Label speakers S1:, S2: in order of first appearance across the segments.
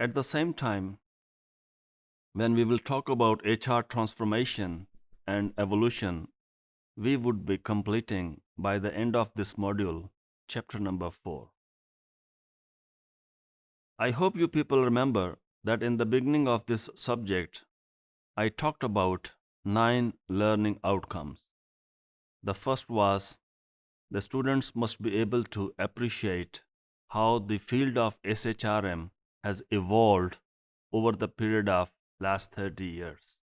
S1: At the same time, when we will talk about HR transformation and evolution, we would be completing by the end of this module, chapter number 4. I hope you people remember that in the beginning of this subject, I talked about 9 learning outcomes. The first was the students must be able to appreciate how the field of SHRM has evolved over the period of last 30 years.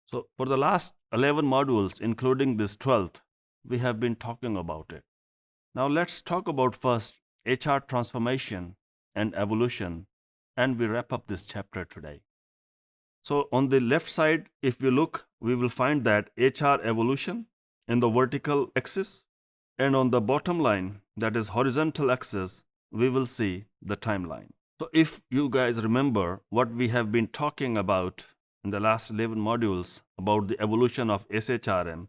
S1: So for the last 11 modules, including this 12th, we have been talking about it. Now let's talk about first HR transformation and evolution, and we wrap up this chapter today. So on the left side, if we look, we will find that HR evolution in the vertical axis, and on the bottom line, that is horizontal axis, we will see the timeline. So if you guys remember what we have been talking about in the last 11 modules about the evolution of SHRM,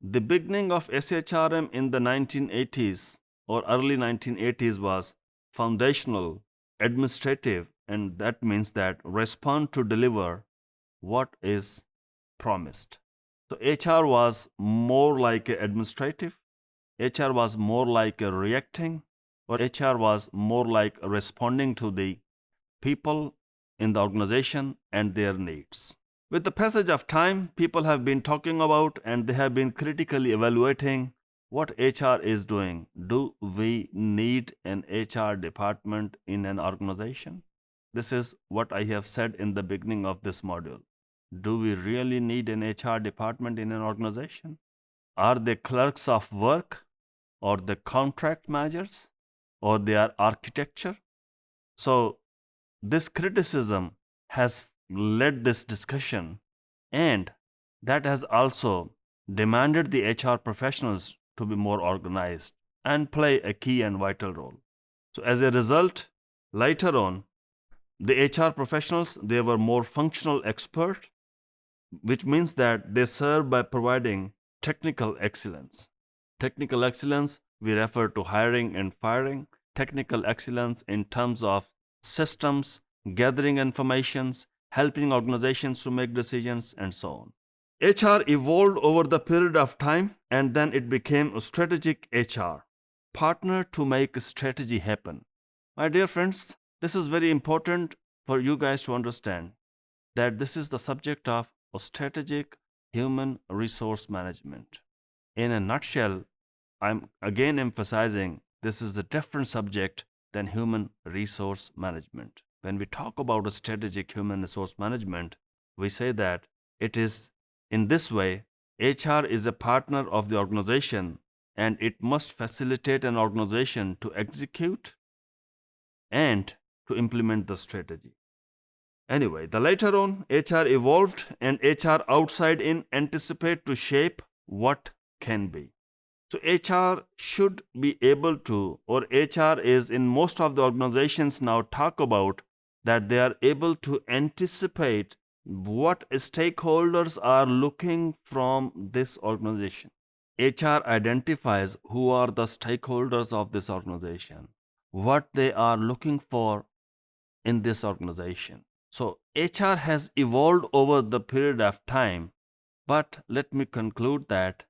S1: the beginning of SHRM in the 1980s or early 1980s was foundational, administrative, and that means that respond to deliver what is promised. So HR was more like a administrative, HR was more like a reacting, or HR was more like responding to the people in the organization and their needs. With the passage of time, people have been talking about and they have been critically evaluating what HR is doing. Do we need an HR department in an organization? This is what I have said in the beginning of this module. Do we really need an HR department in an organization? Are they clerks of work, or the contract managers, or they are architecture? So this criticism has led this discussion, and that has also demanded the HR professionals to be more organized and play a key and vital role. So as a result, later on, the HR professionals, they were more functional expert, which means that they serve by providing technical excellence. Technical excellence, we refer to hiring and firing. Technical excellence in terms of systems, gathering informations, helping organizations to make decisions, and so on. HR evolved over the period of time, and then it became a strategic HR, partner to make strategy happen. My dear friends, this is very important for you guys to understand that this is the subject of strategic human resource management. In a nutshell, I'm again emphasizing this is a different subject than human resource management. When we talk about a strategic human resource management, we say that it is in this way, HR is a partner of the organization and it must facilitate an organization to execute and to implement the strategy. Anyway, the later on, HR evolved and HR outside in anticipate to shape what can be. So HR should be able to, or HR is in most of the organizations now talk about that they are able to anticipate what stakeholders are looking from this organization. HR identifies who are the stakeholders of this organization, what they are looking for in this organization. So HR has evolved over the period of time, but let me conclude that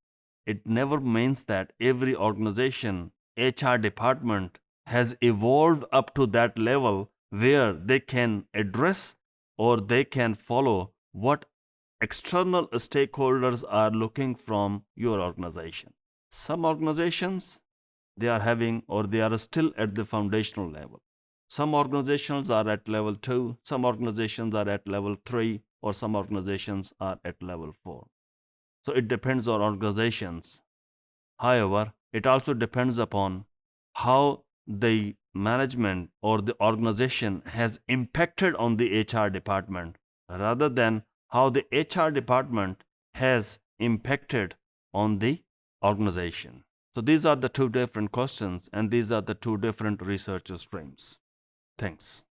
S1: it never means that every organization, HR department has evolved up to that level where they can address or they can follow what external stakeholders are looking from your organization. Some organizations, they are having or they are still at the foundational level. Some organizations are at level 2, some organizations are at level 3, or some organizations are at level 4. So it depends on organizations. However, it also depends upon how the management or the organization has impacted on the HR department rather than how the HR department has impacted on the organization. So these are the two different questions and these are the two different research streams. Thanks.